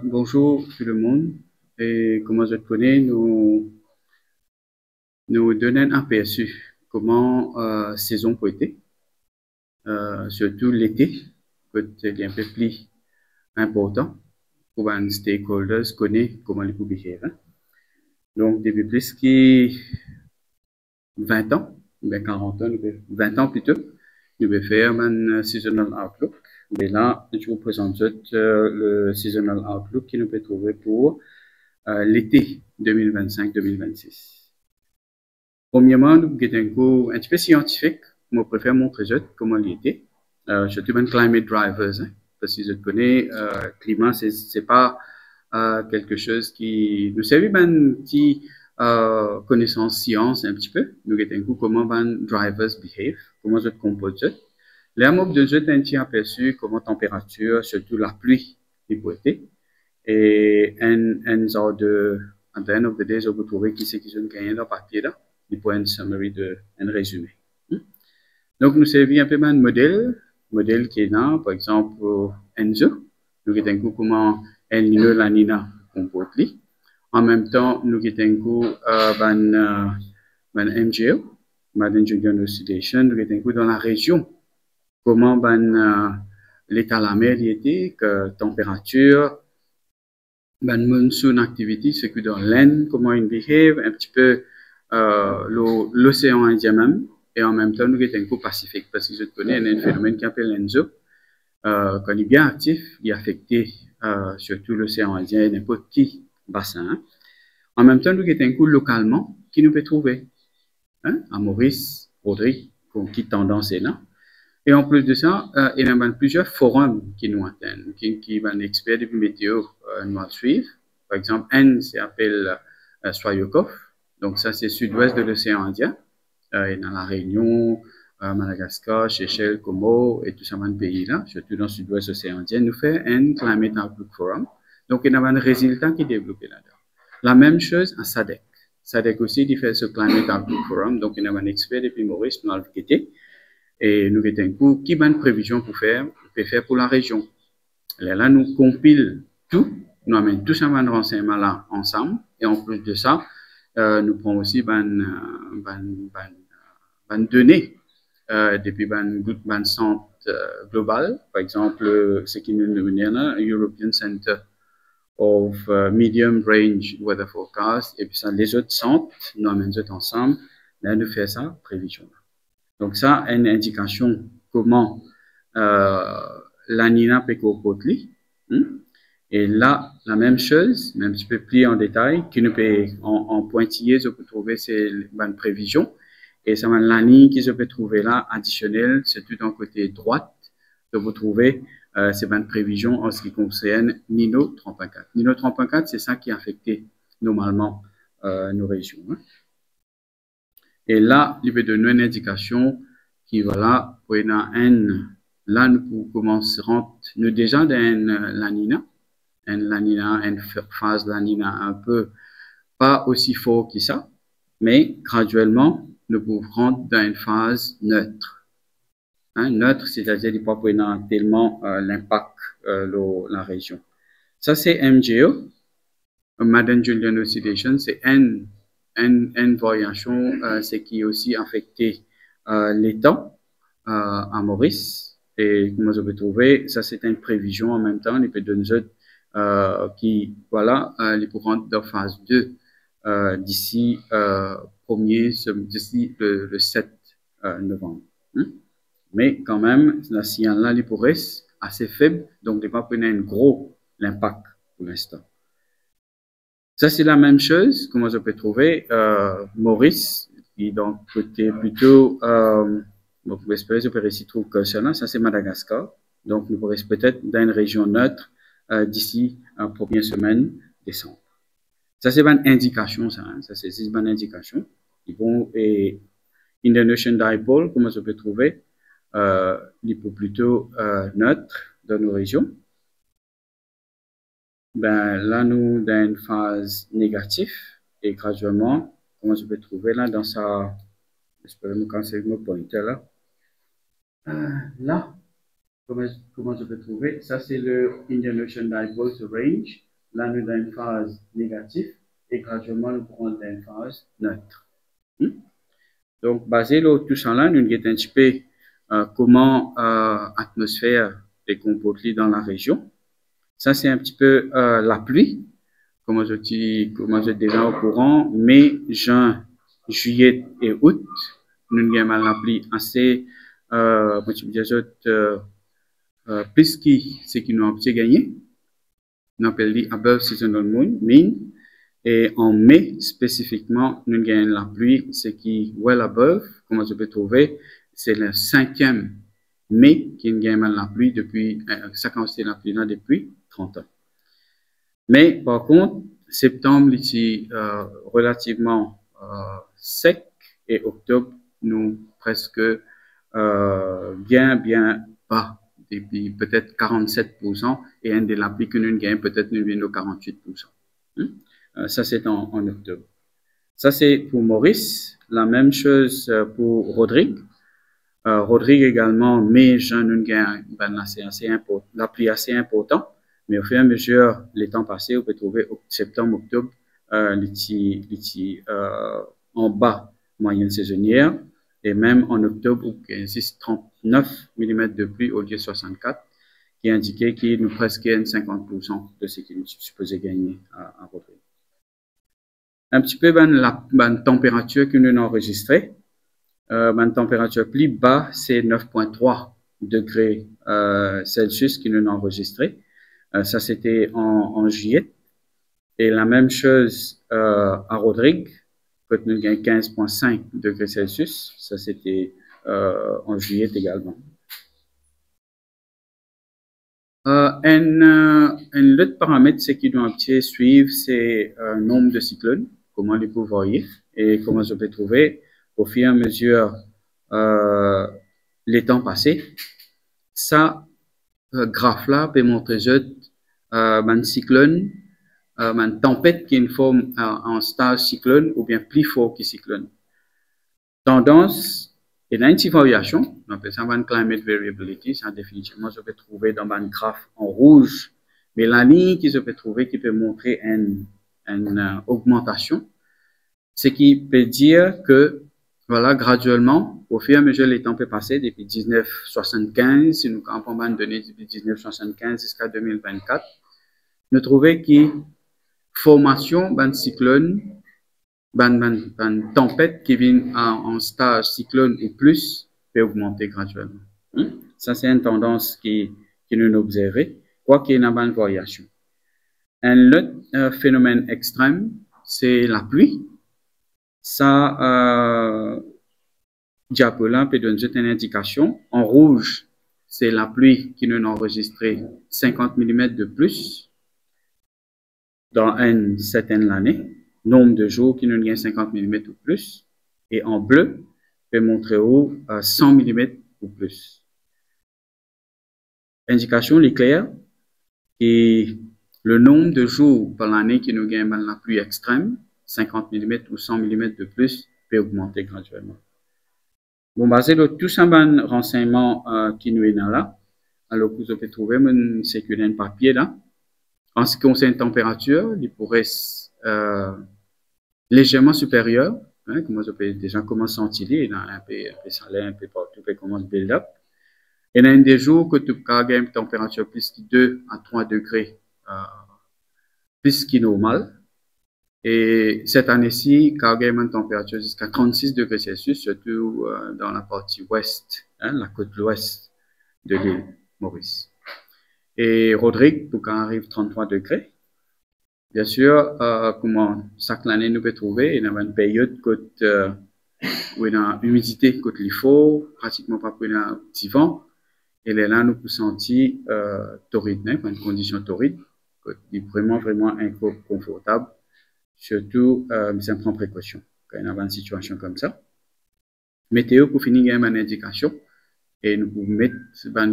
Bonjour tout le monde. Et comment je te connais, nous donnons un aperçu comment saison peut être, surtout l'été, peut être un peu plus important pour un stakeholders connaître comment les peut behave. Hein. Donc, depuis plus que 20 ans, ben 40 ans, 20 ans plutôt, nous vais faire un seasonal outlook. Mais là, je vous présente le seasonal outlook qui nous peut trouver pour l'été 2025-2026. Premièrement, nous avons un petit peu scientifique. Moi, je préfère montrer comment il était. Je suis un climate drivers, hein, parce que je connais, climat, c'est pas quelque chose qui nous sert une petite connaissance science un petit peu. Nous avons comment van drivers behave, comment je compose. Là, moi, je un petit aperçu comment température, surtout la pluie, il peut être. Et un genre de, at the end of the day, je vais trouver qui c'est qui ont gagné dans papier là, il faut un summary un résumé. Donc, nous servons un peu un modèle qui est là, par exemple, Enzo. Nous avons comment El Nino, La Nina comporte. En même temps, nous avons MGO, Madden Julian Oscillation, nous avons dans la région, comment l'état de la mer était, que température, monsoon activity, c'est que dans l'Inde, comment il behave, un petit peu l'océan Indien même, et en même temps, nous avons un coup Pacifique, parce que je connais un phénomène qui s'appelle l'Enzo, quand il est bien actif, il est affecté surtout l'océan Indien et n'importe qui bassin. Hein. En même temps, nous avons un coup localement qui nous peut trouver, hein, à Maurice, Audrey, qui tendance est là. Et en plus de ça, il y a plusieurs forums qui nous atteignent, qui vont experts de météo nous suivre. Par exemple, N s'appelle Swayukov. Donc ça, c'est sud-ouest de l'océan Indien. Et dans la Réunion, Madagascar, Seychelles, Como et tout ça, dans pays-là, surtout dans le sud-ouest de l'océan Indien, nous fait un Climate Outlook Forum. Donc, il y a un résultat qui est développé là-dedans. La même chose à SADC. SADC aussi, il fait ce Climate Outlook Forum. Donc, il y a un expert depuis Maurice, dans le et nous avons qui bonne prévision pour faire pour la région. Là, nous compilons tout, nous amenons tous ces renseignements là ensemble, et en plus de ça, nous prenons aussi des données depuis un centre global, par exemple, ce qui nous vient là, European Center of Medium Range Weather Forecast, et puis ça, les autres centres, nous amenons tout ensemble, là, nous faisons ça, prévision. Donc ça, une indication comment la Nina peut comporter. Et là, la même chose, mais un petit peu plus en détail, qui nous peut en pointillé, je peux trouver ces bonnes prévisions. Et ça, la ligne qui se peut trouver là, additionnelle, c'est tout en côté droite, que vous trouvez ces bonnes prévisions en ce qui concerne Nino 3.4. Nino 3.4, c'est ça qui a affecté normalement nos régions. Hein. Et là, il va donner une indication qui, voilà, pour une là, nous commencerons, nous déjà dans la Nina, une phase la Nina un peu, pas aussi fort que ça, mais graduellement, nous pouvons rentrer dans une phase neutre. Hein, neutre, c'est-à-dire qu'il pas tellement l'impact la région. Ça, c'est MGO, Madden Julian Oscillation, c'est une variation, c'est qui aussi affecté les temps à Maurice. Et comment je peux trouver, ça c'est une prévision en même temps, il peut donner qui, voilà, les courants de phase 2 d'ici d'ici le 7 novembre. Hein? Mais quand même, la signal là, il pourrait être assez faible, donc il ne va pas prendre un gros l'impact pour l'instant. Ça, c'est la même chose, comment je peux trouver Maurice, qui donc côté plutôt, donc vous espérez que je ici trouve que ça, ça c'est Madagascar, donc nous pourrons peut-être dans une région neutre d'ici la première semaine décembre. Ça c'est une indication, ça, hein, ça c'est une indication. Ils vont, et Indonesian Dipole, comment je peux trouver, il peut plutôt neutre dans nos régions. Ben, là, nous, dans une phase négative, et graduellement, comment je peux trouver là, dans sa, j'espère me canceller mon pointer là. Là, comment je peux trouver, ça c'est le Indian Ocean Dipole Range, là, nous avons une phase négative et graduellement, nous pourrons dans une phase neutre. Donc, basé sur tout ça, là, nous avons un petit peu comment l'atmosphère est comportée dans la région. Ça, c'est un petit peu la pluie. Comme je dis déjà au courant, mai, juin, juillet et août, nous avons la pluie assez, plus que ce qui nous a gagné. Nous appelons above seasonal mean. Et en mai, spécifiquement, nous gagnons la pluie, ce qui est well above, comme je peux trouver, c'est le 5e mai qui nous gagne la pluie depuis, ça consiste la pluie là depuis 30 ans. Mais par contre, septembre est relativement sec et octobre, nous presque bien bas, depuis peut-être 47% et un de la pluie que nous gagnons peut-être nous vient de 48%. Ça, c'est en octobre. Ça, c'est pour Maurice. La même chose pour Rodrigue. Rodrigue également, mai, juin, nous gagnons la pluie assez importante. Mais au fur et à mesure, les temps passés, on peut trouver septembre, octobre, en bas moyenne saisonnière. Et même en octobre, il existe 39 mm de pluie au lieu de 64, qui indiquait qu'il nous presque 50% de ce qu'il nous supposait gagner à Rodrigue. Un petit peu la température que nous avons enregistrée. La température plus bas, c'est 9,3 degrés Celsius que nous avons enregistré. Ça, c'était en juillet. Et la même chose à Rodrigue, quand nous avons 15,5 degrés Celsius. Ça, c'était en juillet également. Un autre paramètre, c'est qui doit suivre, c'est le nombre de cyclones, comment les vous voyez, et comment je peux trouver au fur et à mesure les temps passés. Ça, graphe-là peut montrer un cyclone, une tempête qui est une forme en stage cyclone ou bien plus fort que cyclone. Tendance, il y a une petite variation, on appelle ça une climate variability, ça définitivement je peux trouver dans un graphe en rouge, mais la ligne qui se peut trouver qui peut montrer une augmentation, ce qui peut dire que voilà, graduellement, au fur et à mesure les temps peuvent passer, depuis 1975, si nous avons une donnée depuis 1975 jusqu'à 2024, nous trouvons que formation d'un cyclone, d'une tempête qui vient en stage cyclone ou plus, peut augmenter graduellement. Ça, c'est une tendance qui nous observons, quoi qu'il y ait une variation. Un autre phénomène extrême, c'est la pluie. Ça, diapo là peut donner une indication. En rouge, c'est la pluie qui nous a enregistré 50 mm de plus dans une certaine année. Nombre de jours qui nous gagne 50 mm ou plus. Et en bleu, peut montrer 100 mm ou plus. Indication claire et le nombre de jours par l'année qui nous gagne la pluie extrême, 50 mm ou 100 mm de plus, peut augmenter graduellement. Bon, basé sur tout ça, renseignement qui nous est là, alors vous pouvez trouver un séculaire papier là. En ce qui concerne la température, il pourrait légèrement supérieur, hein, comme je peux déjà commencer à sentir, il y a un peu salaire, un peu partout, il commence à build up. Il y a des jours que tu as une température plus que 2 à 3 degrés plus que normal. Et cette année-ci, quand il y a une température jusqu'à 36 degrés Celsius, surtout dans la partie ouest, hein, la côte ouest de l'île Maurice. Et Rodrigue, pour quand arrive 33 degrés. Bien sûr, comment chaque année nous peut trouver, il y a une période où il y a une humidité côté il faut, pratiquement pas pour un petit vent. Et là, nous pouvons sentir torride, une condition torride, qui est vraiment inconfortable. Surtout, ça prend précaution quand il y a une situation comme ça. Météo, pour finir, il y a une indication et nous pouvons mettre,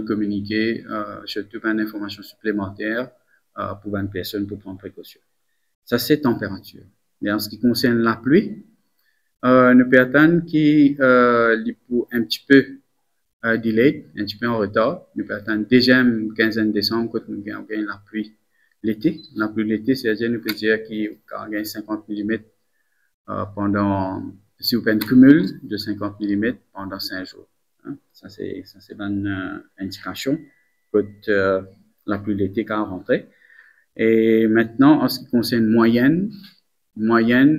communiquer, surtout une information supplémentaire pour une personne pour prendre précaution. Ça, c'est température. Mais en ce qui concerne la pluie, nous pouvons attendre qu'il pour un petit peu delay, un petit peu en retard. Nous pouvons attendre deuxième quinzaine décembre quand nous gagnons la pluie l'été. La pluie l'été, c'est-à-dire, nous peut dire qu'il gagne 50 mm pendant, si vous faites un cumul de 50 mm pendant 5 jours. Hein. Ça, c'est une indication que la pluie l'été quand rentré. Et maintenant, en ce qui concerne moyenne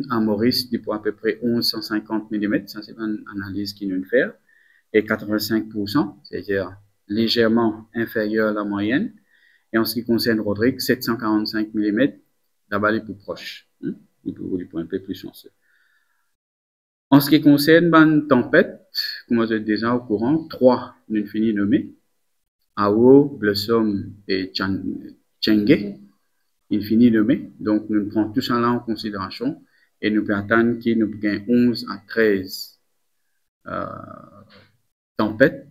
à Maurice, il faut à peu près 1150 mm. Ça, c'est une analyse qui nous fait. Et 85%, c'est-à-dire légèrement inférieur à la moyenne. Et en ce qui concerne Rodrigue, 745 mm, d'abord les plus proches. Hein? Les points un peu plus chanceux. En ce qui concerne la tempête, comme vous êtes déjà au courant, 3 nous finissons nommés. Ao, Blossom et Tchengue. Il finit nommé. Donc, nous prenons tout ça là en considération et nous pouvons attendre qu'il nous gagne 11 à 13 tempêtes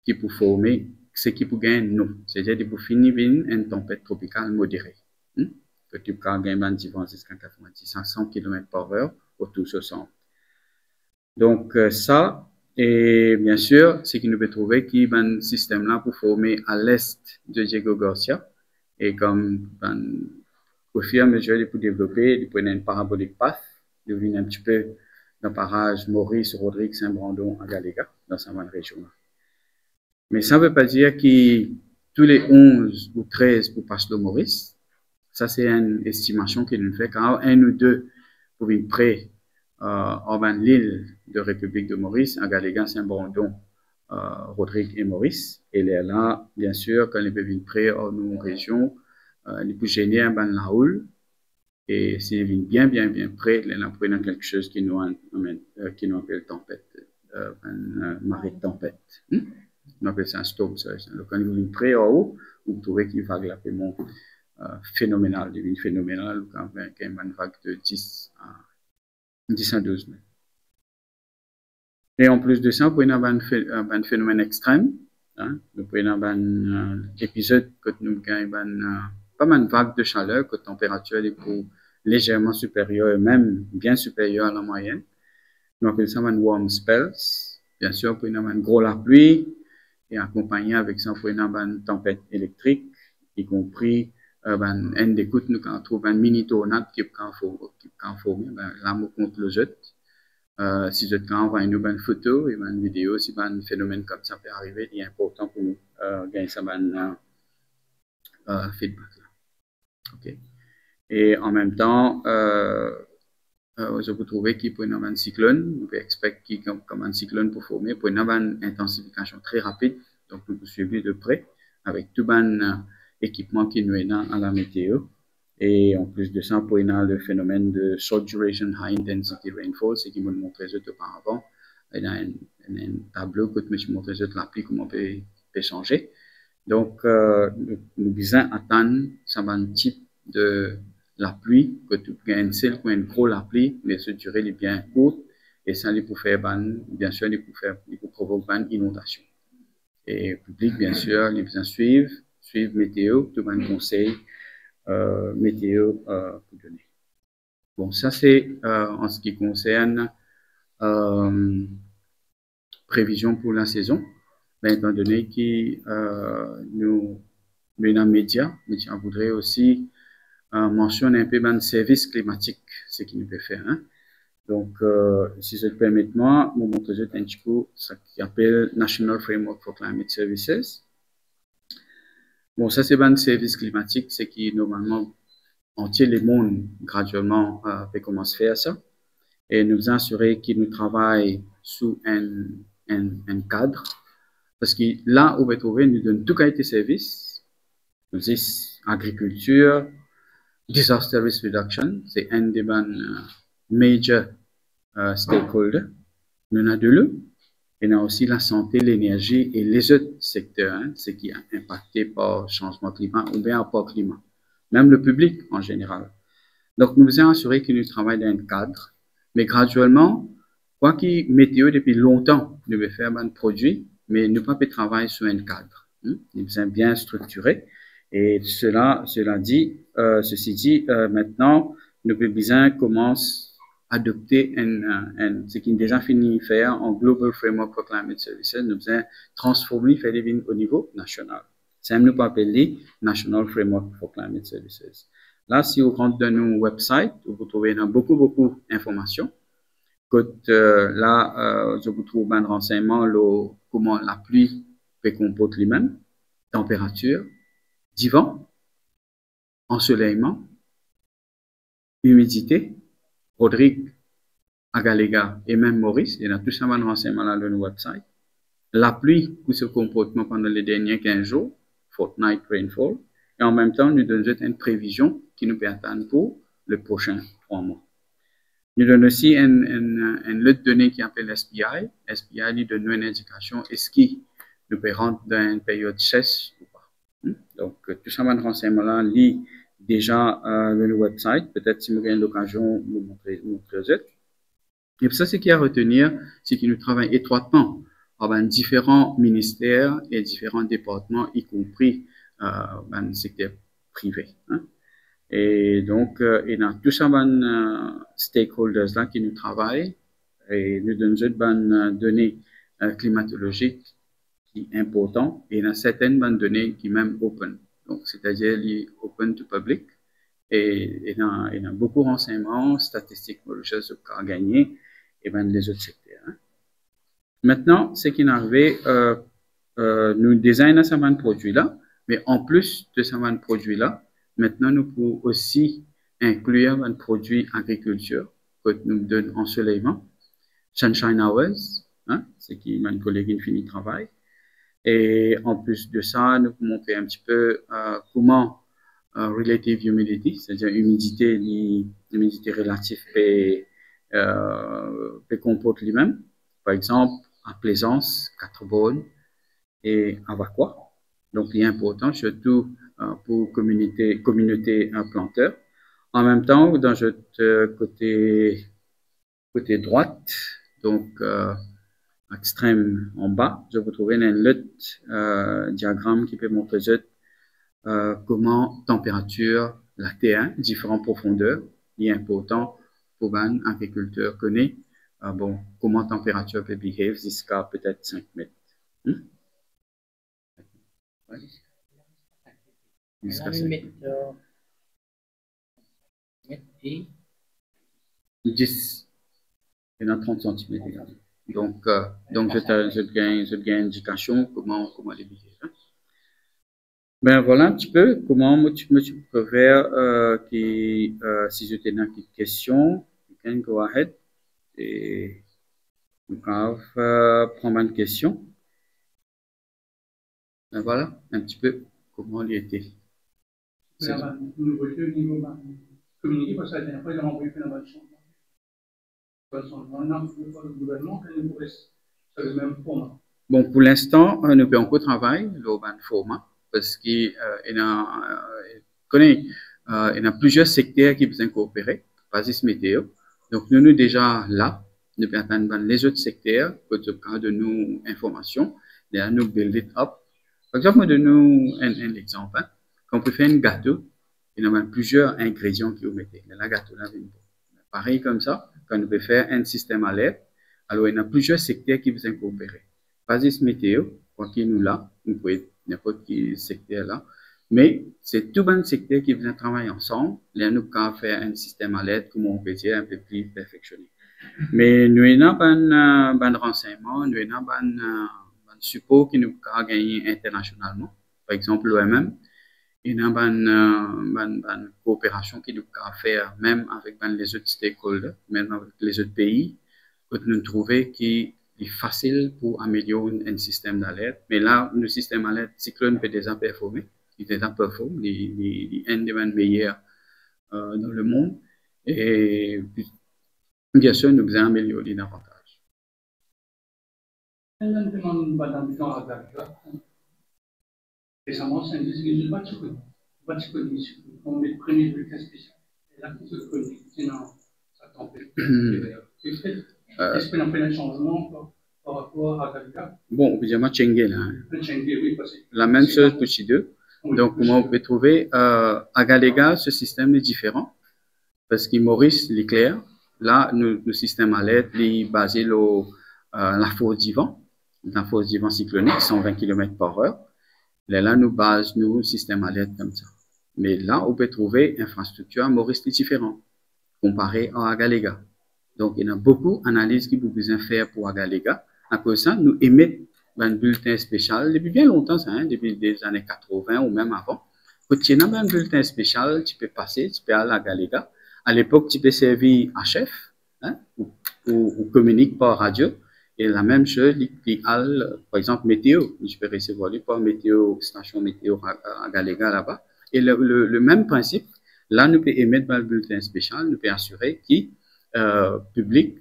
qui pour former ce qui pour gagner nous. C'est-à-dire pour finir une tempête tropicale modérée. Que tu peux gagner un vent jusqu'à 90 à 100 km/h autour de 60. Donc, ça, et bien sûr, ce qui nous peut trouver qui est un système là pour former à l'est de Diego Garcia. Et comme au fur et à mesure, il peut développer, il peut une parabolique path, il vient un petit peu dans le parage Maurice, Rodrigue, Saint-Brandon, à Galega, dans cette région-là. Mais ça ne veut pas dire que tous les 11 ou 13 pour passer le Maurice. Ça, c'est une estimation qu'il nous fait quand un ou deux pour une près en l'île de République de Maurice, à Galega, Saint-Brandon, Rodrigue et Maurice. Et là, bien sûr, quand ils peuvent venir près en nos régions, ils peuvent gêner un ban la houle. Et s'ils viennent bien près, ils ont quelque chose qui nous appelle tempête, marée de tempête. On appelle ça un storm surge. Donc, quand ils viennent près en haut, vous trouvez qu'il va la paiement phénoménal, devient phénoménal, quand il y a une vague de 10 à 12 mètres. Et en plus de ça, vous pouvez avoir un phénomène extrême. Hein. Vous pouvez avoir un épisode que nous avons pas mal de vagues de chaleur, que la température est légèrement supérieure, même bien supérieure à la moyenne. Nous appelons ça un warm spells. Bien sûr, vous pouvez avoir une grosse pluie et accompagné avec ça, vous pouvez avoir une tempête électrique, y compris un d'écoute, nous trouve un mini tornade qui peut former, là, on compte le jet. Si vous envoie une photo et une vidéo, si un phénomène comme ça peut arriver, il est important pour nous gagner ça feedback là. Okay. Et en même temps, je peux trouver qu'il peut y avoir un cyclone, on peut expecter comme un cyclone pour former, pour y avoir une intensification très rapide, donc nous pouvons suivre de près avec tout un équipement qui nous est dans à la météo. Et en plus de ça, pour y avoir le phénomène de short duration high intensity rainfall, c'est qui me montrait auparavant. Il y a un tableau que je montre l'appli comment on peut changer. Donc, nous devons attendre un type de la pluie, que tu as un ciel ou une grosse la pluie, mais cette durée est bien courte, et ça, il peut faire, bien sûr, il peut provoquer une inondation. Et le public, bien sûr, il besoin suivre météo, tout un conseil météo pour donner. Bon, ça c'est en ce qui concerne prévision pour la saison. Ben, étant donné que nous, les médias voudraient aussi mentionner un peu de service climatique, ce qui nous peut faire. Hein. Donc, si je te permets, moi, je vais vous montrer un petit peu ce qui appelle National Framework for Climate Services. Bon, ça c'est un service climatique, c'est qui normalement entier le monde graduellement peut commencer à faire ça. Et nous assurer qu'il nous travaille sous un cadre. Parce que là, où on va trouver, nous donne tout qualité de service. Nous disons agriculture, disaster risk reduction, c'est un des major stakeholders. Nous avons de l'eau. Et nous avons aussi la santé, l'énergie et les autres secteurs, hein, ce qui est impacté par le changement climatique ou bien par le climat. Même le public en général. Donc, nous devons assurer que nous travaillons dans un cadre, mais graduellement, quoi qu'il météo depuis longtemps, nous devons faire un produit, mais nous ne pouvons pas travailler sur un cadre. Nous devons bien structurer. Et ceci dit, maintenant, nous devons commencer à adopter ce qui est déjà fini de faire en Global Framework for Climate Services. Nous devons transformer, faire des vignes au niveau national. Ça nous appelle National Framework for Climate Services. Là, si vous rentrez dans nos website, vous trouvez beaucoup d'informations. Là, je vous trouve un renseignement comment la pluie peut comporter lui-même, température, du vent, ensoleillement, humidité, Rodrigue, Agalega et même Maurice, il y a tout ça dans renseignement là dans nos website. La pluie pour ce comportement pendant les derniers 15 jours, fortnight rainfall, et en même temps, nous donnons une prévision qui nous peut attendre pour le prochain 3 mois. Nous donnons aussi une lot de données qui s'appelle SPI. SPI nous donne une indication est-ce qu'il nous peut rentrer dans une période sèche ou pas. Donc, tout ça dans renseignement-là, lit déjà le website. Peut-être si vous avez l'occasion de vous montrer. Et ça, ce qu'il y a à retenir, c'est que nous travaillons étroitement avec différents ministères et différents départements, y compris dans le secteur privé. Et donc, il y a tous ces stakeholders-là qui nous travaillent et nous donnent des données climatologiques qui sont importantes et il y a certaines données qui sont même open. Donc, c'est-à-dire les open to public. Et il y a beaucoup de renseignements, statistiques, recherches à gagner et ben les autres secteurs. Maintenant, ce qui est arrivé, nous designons ces produits-là, mais en plus de ces produits-là, maintenant, nous pouvons aussi inclure un produit agriculture que nous donne ensoleillement, Sunshine Hours, c'est qui mon collègue finit travail. Et en plus de ça, nous pouvons montrer un petit peu comment relative humidity, c'est-à-dire l'humidité relative peut comporte lui-même. Par exemple, à Plaisance, Carbone et à Vacois. Donc, il est important, surtout pour communauté planteur. En même temps, dans notre côté droite, donc extrême en bas, je vous trouve un autre diagramme qui peut montrer comment température, la T1, différentes profondeurs, il est important pour un agriculteur connaît bon, comment température peut behave jusqu'à peut-être 5 mètres. Jusqu'à 5 mètres. 10. Il y en a 30 cm également. Donc je gagne indication comment les behave. Ben voilà un petit peu comment tu peux faire si je t'ai une petite question, you can go ahead et you can prendre une question. Ben voilà un petit peu comment il était. Communiquer parce que la dernière fois, ils ont envoyé plein de changements. C'est le même format. Bon, pour l'instant, nous faisons encore travail le même format parce qu'il y a plusieurs secteurs qui besoin coopérer, pas juste météo. Donc, nous déjà là, nous attendons les autres secteurs pour le cas de nos informations, là, nous build it up. Par exemple, de nous un exemple, quand on peut faire un gâteau, il y a plusieurs ingrédients qui vous mettez. Le gâteau là, pareil comme ça, quand on peut faire un système alerte, alors il y a plusieurs secteurs qui besoin coopérer. Pas juste météo, quoi qu'il nous là, nous pouvons n'importe quel secteur là, mais c'est tout un secteur qui vient travailler ensemble. Là, nous pouvons faire un système alerte, comme on peut dire, un peu plus perfectionné. Mais nous avons un renseignement, nous avons un support qui nous peut gagner internationalement. Par exemple, l'OMM, il y a une coopération qui nous peut faire même avec les autres stakeholders, même avec les autres pays, que nous trouvons qui est facile pour améliorer un système d'alerte. Mais là, le système d'alerte, Cyclone peut déjà performer. Il déjà performe, il est un des meilleurs dans le monde. Et bien sûr, nous devons améliorer davantage. Récemment, c'est un des pas de cognition. On met le premier bulletin spécial. Et là, on se connecte. Sinon, ça t'empêche. Est-ce qu'on a fait un changement par rapport à Gaga? Bon, évidemment, Tchengue, là. Oui, la même chose pour ces deux. Donc, comment on peut trouver, à Galega, ce système est différent. Parce que Maurice, l'éclair, là, le système alerte est basé sur la force du vent cyclonique, 120 km/h. Là, nous base, nous, système alerte comme ça. Mais là, on peut trouver infrastructure à Maurice différent, comparé à Agalega. Donc, il y a beaucoup d'analyses qui vous besoin faire pour Agalega. À cause de ça, nous émettons un bulletin spécial depuis bien longtemps, ça, hein, depuis les années 80 ou même avant. Quand tu as un bulletin spécial, tu peux passer, tu peux aller à Agalega. À l'époque, tu peux servir à chef, hein, ou communique par radio. Et la même chose, par exemple, météo. Je peux recevoir par météo, station météo à Galega là-bas. Et le même principe, là, nous pouvons émettre un bulletin spécial, nous pouvons assurer qui public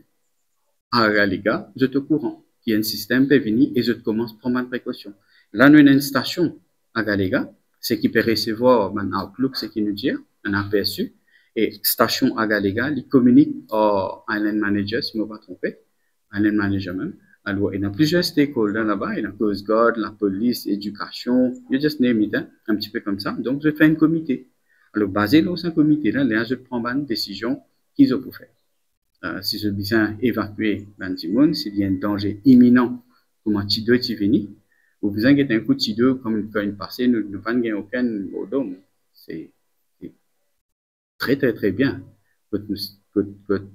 à Galega, je te courant, qu'il y a un système peut venir et je te commence à prendre une précaution. Là, nous avons une station à Galega, c'est qui peut recevoir un Outlook, ce qui nous dit, un aperçu, et station à Galega, il communique au Island Manager, si je ne me trompe pas, Island Manager même. Alors, il y a plusieurs stakeholders là-bas, il y a Coast Guard, la police, éducation, you just name it, hein, un petit peu comme ça. Donc, je fais un comité. Alors, basé sur ce comité-là, là, je prends une décision qu'ils ont pour faire. Si je besoin évacuer ben monde, s'il y a un danger imminent, comment tu dois y venir, ou besoin qu'il y ait un coup de tido, comme quand il passait, nous ne pas aucun dôme. C'est très, très, très bien.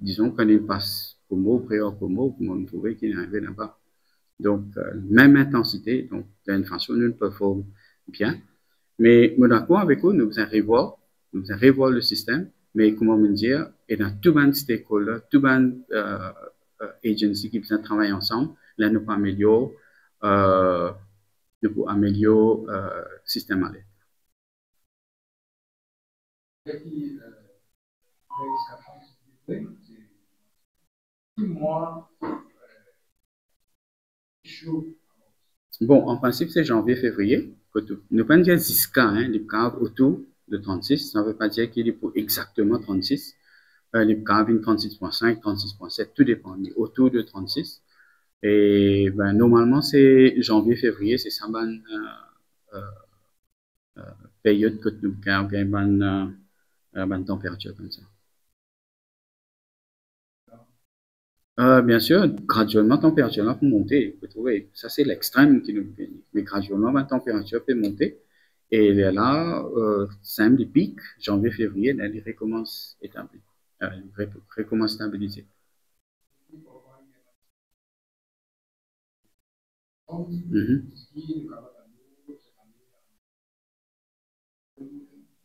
Disons, quand il passe Como, Préor-Como, on trouvait qu'il est arrivé là-bas. Donc, même intensité, donc, d'une façon, nous performons bien. Mais, d'accord avec vous, nous allons revoir le système, mais comment me dire, et dans tout le stakeholder, tout le agency qui besoin travailler ensemble, là, nous pouvons améliorer, le système à l'aide. Bon, en principe, c'est janvier-février. Ne pas dire 10 cas, hein, les cas autour de 36. Ça ne veut pas dire qu'il est pour exactement 36. Les cas viennent 36.5, 36.7, tout dépend, mais autour de 36. Et ben, normalement, c'est janvier-février, c'est ça, période que nous avons une température comme ça. Bien sûr, graduellement, la température peut monter. Vous trouvez, ça c'est l'extrême qui nous fait. Mais graduellement, la température peut monter. Et là, simple, les pics, janvier-février, là, il recommence établi. Il recommence stabilisé.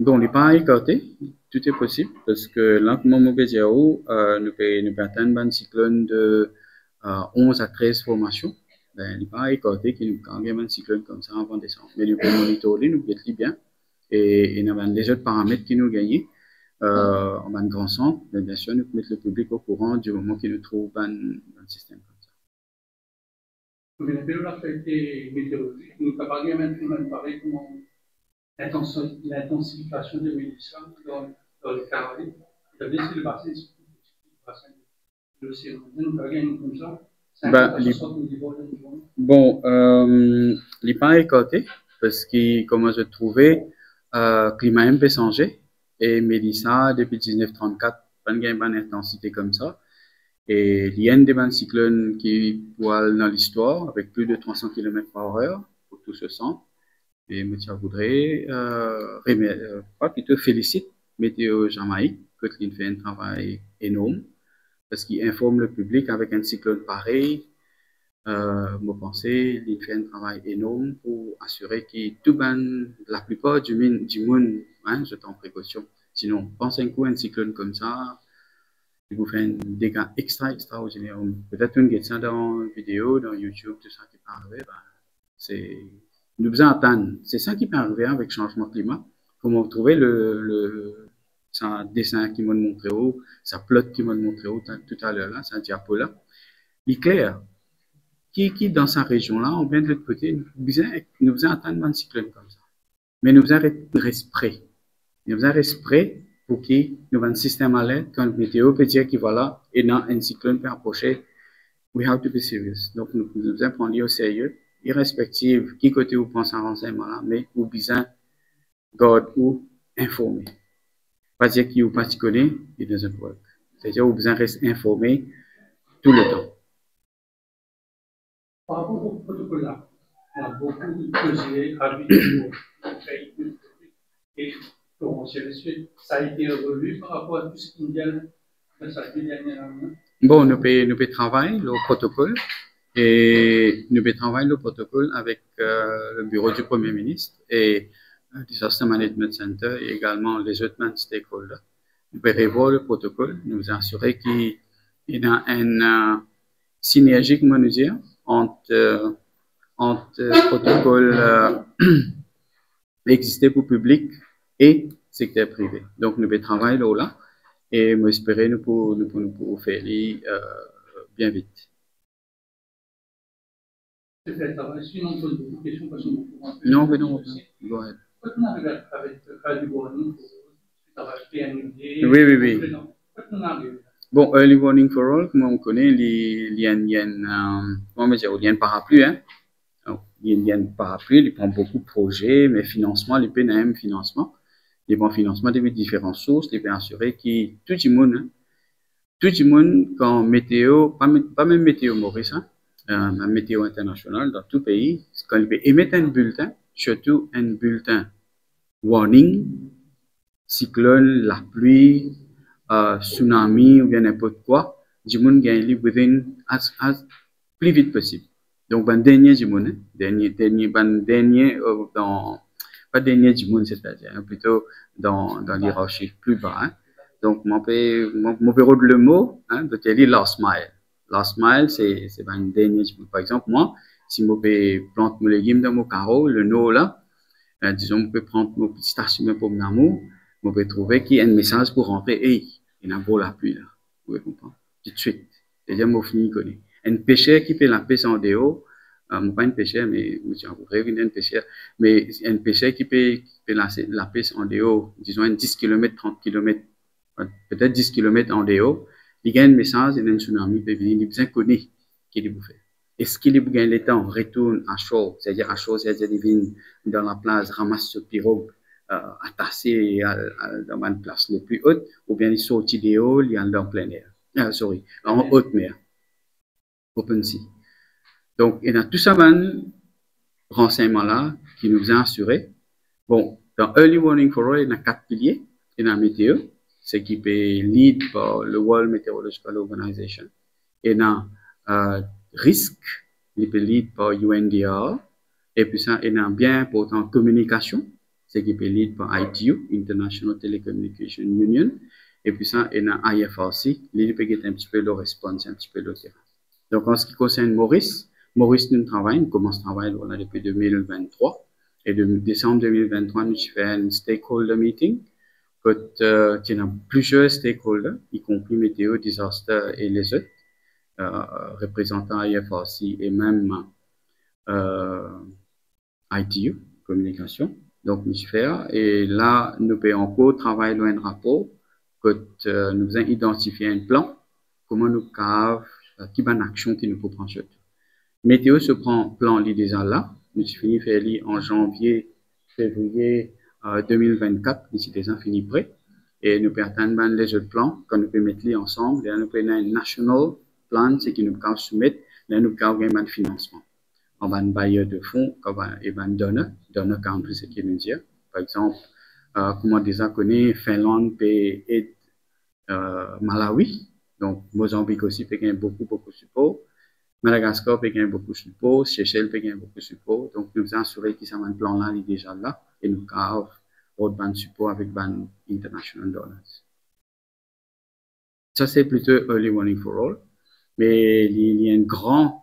Donc, les pas écartés, tout est possible parce que là, comme on peut dire, nous pouvons atteindre un cyclone de 11 à 13 formations. Ben, les pas écartés qui nous gagnent un cyclone comme ça avant décembre. Mais nous pouvons monitorer, nous pouvons bien. Et il y a des autres paramètres qui nous gagnent. En un grand centre, bien sûr, nous mettre le public au courant du moment qu'il nous trouve un système comme ça. Vous avez l'actualité météorologique, nous avons parlé maintenant pareil comment l'intensification des médicaments dans les Caraïbes. Vous avez laissé le bassin de l'océan. Nous avons gagné comme ça. Bon, les pas écartés, parce que, comme je trouvais, climat un peu changé. Et Mélissa, depuis 1934, pas une intensité comme ça. Et il y a des cyclones qui voient dans l'histoire avec plus de 300 km/h pour tout ce centre. Et je voudrais plutôt félicite Météo Jamaïque, qui fait un travail énorme parce qu'il informe le public avec un cyclone pareil. Je pense qu'il fait un travail énorme pour assurer que la plupart du monde, hein, je t'en précaution. Sinon, pense un coup un cyclone comme ça, il vous fait un dégât extraordinaire. Peut-être une ça dans une vidéo, dans YouTube, tout ça qui peut arriver. C'est nous besoin attendre. C'est ça qui peut arriver avec le changement climat. Comment vous trouvez ça dessin qui m'a montré haut, ça plot qui m'a montré haut tout à l'heure là, c'est un diapo là. Il est clair. Qui dans sa région-là, on vient de l'autre côté, nous besoin attendre un cyclone comme ça. Mais nous besoin rester prêts. Nous besoin rester prêts pour qu'il nous avons un système à l'aide quand le météo peut dire qu'il voilà, et dans un cyclone peut approcher. We have to be serious. Donc, nous devons prendre au sérieux, irrespective qui côté vous pense à renseignement là, mais vous besoin garde ou informer. Pas dire qu'il vous pas connaît, it doesn't work. C'est-à-dire, vous besoin rester informé tout le temps. Par rapport au protocole là, on a beaucoup causé avec les pays et ça a été revu par rapport à tout ce qui vient de ça dernièrement. Bon, nous pouvons travailler le protocole et nous pouvons travailler le protocole avec le bureau du Premier ministre et le Disaster Management Center et également les autres stakeholders. Nous pouvons revoir le protocole, nous assurer qu'il y a une synergie, comment nous dire, entre protocole existé pour le public et secteur privé. Donc, nous pouvons travailler là et m'espérer nous pour faire bien vite. Non, mais non. Go ahead. Oui. Bon, Early Warning for All, comme on connaît, il y a un parapluie, hein. Il y a un parapluie, il prend beaucoup de projets, mais financement, il paie même financement. Les bons financements depuis différentes sources, il peut assurer que tout le monde, quand météo, pas même météo Maurice, même météo international dans tout pays, quand il peut émettre un bulletin, surtout un bulletin warning, cyclone, la pluie, tsunami ou bien n'importe quoi, du monde gagne plus vite possible. Donc, ben dernier du monde, pas dernier du monde, c'est-à-dire plutôt dans l'hierarchie plus bas. Hein. Donc, mon bureau de le mot, hein, de te dire last mile. Last mile, c'est ben dernier du monde. Par exemple, moi, si je peux planter mes légumes dans mon carreau, le no là, disons, je peux prendre mon petit stationnement pour mon amour, je peux trouver qu'il y a un message pour rentrer. Hey, il y a un beau la pluie là. Vous pouvez comprendre? Tout de suite. C'est-à-dire, mon fini connaît. Un pêcheur qui fait la pêche en déo, pas un pêcheur, mais je vous un pêcheur, mais un pêcheur qui fait la pêche en déo, disons 10 km, 30 km, peut-être 10 km en déo, il gagne un message, il y a un tsunami, il peut venir, il besoin connaît qu'il est fait. Est-ce qu'il gagne le temps, retourne à chaud, c'est-à-dire à chaud, c'est-à-dire il vient dans la place, ramasse ce pirogue, attaché dans une place le plus haute, ou bien il sort de haut, il est en plein air. En haute mer. Open sea. Donc, il y a tout ça, renseignements-là, qui nous a assuré. Bon, dans Early Warning for All, il y a 4 piliers. Il y a la météo, ce qui peut lead par le World Meteorological Organization. Il y a risque, qui peut lead par UNDR. Et puis ça, il y a bien important communication, ce qui peut lead par ITU, International Telecommunication Union. Et puis ça, il y a IFRC, qui peut être un petit peu le response, un petit peu le terrain. Donc, en ce qui concerne Maurice, nous commence à travailler depuis 2023. Et de décembre 2023, nous faisons un stakeholder meeting. Il y a plusieurs stakeholders, y compris Météo, Disaster et les autres, représentants IFRC et même ITU, communication. Donc, nous faisons. Et là, nous pouvons encore travailler dans un rapport que nous avons identifié un plan, comment nous cave, qui est une action qui nous faut prendre surtout. Météo se prend plan déjà là. Nous finissons faire en janvier, février 2024. Nous déjà fini prêt. Et nous pouvons atteindre les autres plans quand nous pouvons mettre les ensemble. Là, nous pouvons un national plan, c'est qui nous pouvons soumettre. Là, nous pouvons gagner un financement. On va un bailleur de fonds, et un donneur country, c'est qui nous dit. Par exemple, comment déjà connaît Finlande et Malawi. Donc, Mozambique aussi peut gagner beaucoup de support. Madagascar peut gagner beaucoup de support. Seychelles peut gagner beaucoup de support. Donc, nous avons assuré que ça va un plan là, il est déjà là. Et nous avons autre support avec ban international dollars. Ça, c'est plutôt Early Warning for All. Mais il y a une grande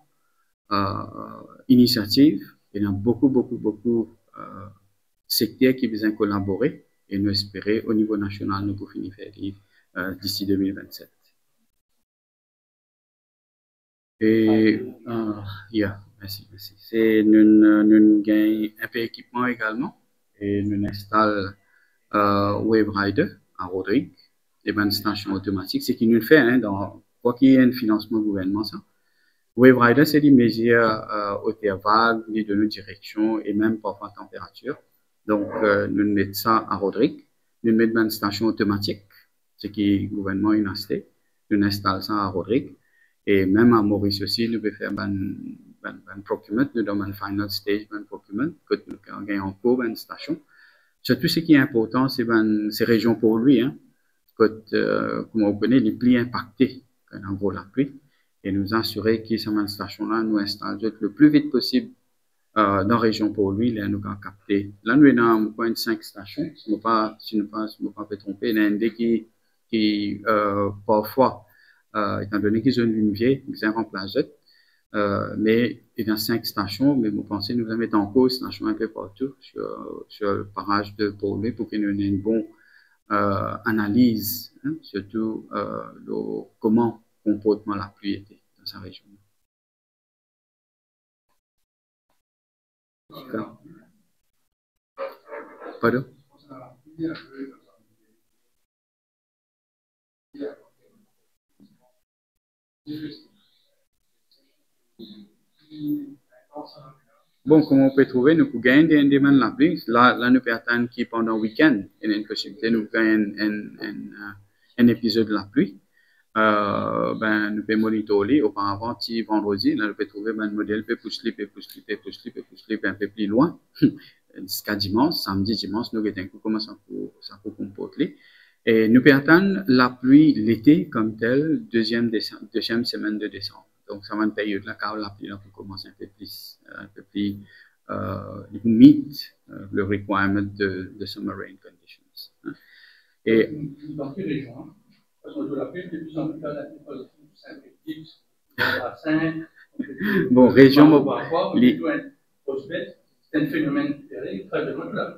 initiative. Il y a beaucoup secteurs qui besoin collaborer. Et nous espérons au niveau national, nous pouvons finir faire d'ici 2027. Et, merci. C'est, nous gagnons un peu d'équipement également. Et nous installons Wave Rider à Rodrigue, des bandes stations automatiques. C'est ce qui nous fait, hein, dans quoi qu'il y ait un financement gouvernement, ça. Wave Rider, c'est des mesures hauteur vague, des données de direction et même parfois température. Donc, nous mettons ça à Rodrigue. Nous mettons une station automatique, ce qui est le gouvernement a installé. Nous installons ça à Rodrigue. Et même à Maurice aussi, nous pouvons faire procurement, nous dans le final stage de procurement, que nous gagnons en cours une station. Surtout, ce qui est important, c'est ces régions pour lui, hein, comme on connaît, les plus impactés, en gros, la pluie, et nous assurer que cette station-là nous installe le plus vite possible dans la région pour lui, là, nous avons capté. Là, nous avons une 5 stations, si je ne me pas tromper, il y en a une qui parfois, étant donné qu'ils ont une vieille, ils ont remplacé, mais il y a 5 stations, mais vous pensez nous mettre en cause stations un peu partout sur le parage de Paulé pour qu'il y ait une bonne analyse, hein, surtout comment comportement la pluie était dans sa région. Pardon? Bon, comme on peut trouver, nous pouvons gagner des demandes la pluie. Là, nous pouvons attendre qui pendant le week-end, il y a une possibilité, nous gagnons un épisode de la pluie. Nous pouvons monitorer auparavant, si vendredi, là, nous pouvons trouver un modèle, peut pousser un peu plus loin. Jusqu'à dimanche, samedi, dimanche, nous regardons comment ça peut comporter. Et nous pouvons attendre la pluie l'été comme tel, deuxième semaine de décembre. Donc, ça va une période là, car la pluie là, peut commencer un peu plus meet le requirement de summer rain conditions. Hein. Et dans quelle région? Parce que la pluie est de plus en plus synthétique, bassin. Bon, région. C'est un phénomène très de la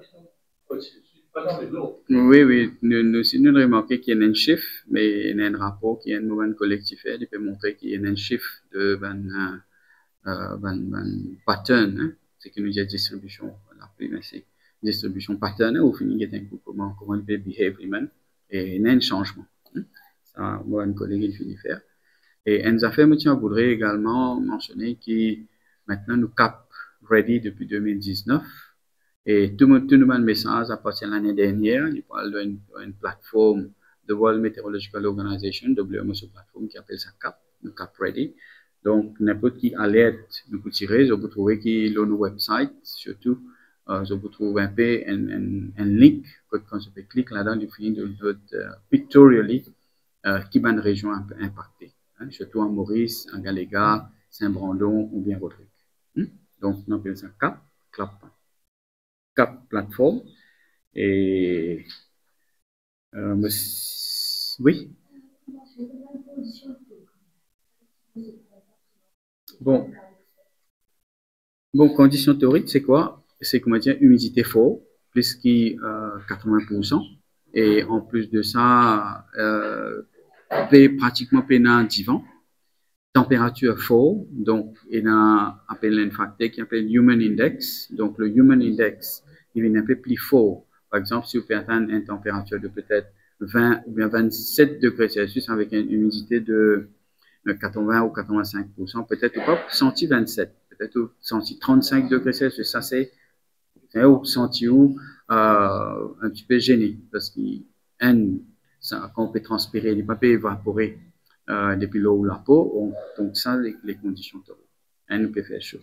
oui, nous remarquons qu'il y a un chiffre, mais il y a un rapport qui est un nouvel collectif, il peut montrer qu'il y a un chiffre de pattern, hein, c'est que nous disons distribution, la pluie, mais c'est distribution pattern, au final, il y a un coup comment il peut behave lui-même, et il y a un changement. Hein. Ça, moi, un collègue, il finit faire. Et un affaire, je voudrais également mentionner que maintenant, nous cap ready depuis 2019. Et tout le message à partir de l'année dernière, il parle d'une plateforme de World Meteorological Organization, WMO, cette plateforme qui appelle ça CAP, le CAP Ready. Donc, n'importe qui alerte, nous peut tirer, vous trouver qui est nos website, surtout, vous peut trouver un peu un link, quand vous peut cliquer là-dedans, il finit de pictorially, qui va une région impactée, hein, surtout en Maurice, en Galéga, Saint-Brandon ou bien Rodrigue. Donc, on appelle ça CAP plateforme. Et oui. Bon, condition théorique, c'est quoi? C'est comment dire, humidité forte, plus que 80%. Et en plus de ça, pratiquement pénal d'hiver. Température forte, donc il y a un facteur qui s'appelle Human Index. Donc le Human Index, il est un peu plus fort. Par exemple, si vous pouvez atteindre une température de peut-être 20 ou bien 27 degrés Celsius avec une humidité de 80 ou 85%, peut-être pas senti 27, peut-être senti 35 degrés Celsius. Ça, c'est senti un petit peu gêné parce que quand on peut transpirer, il ne peut pas évaporer depuis l'eau ou la peau. Donc, ça, les conditions thermiques. Nous peut faire chaud.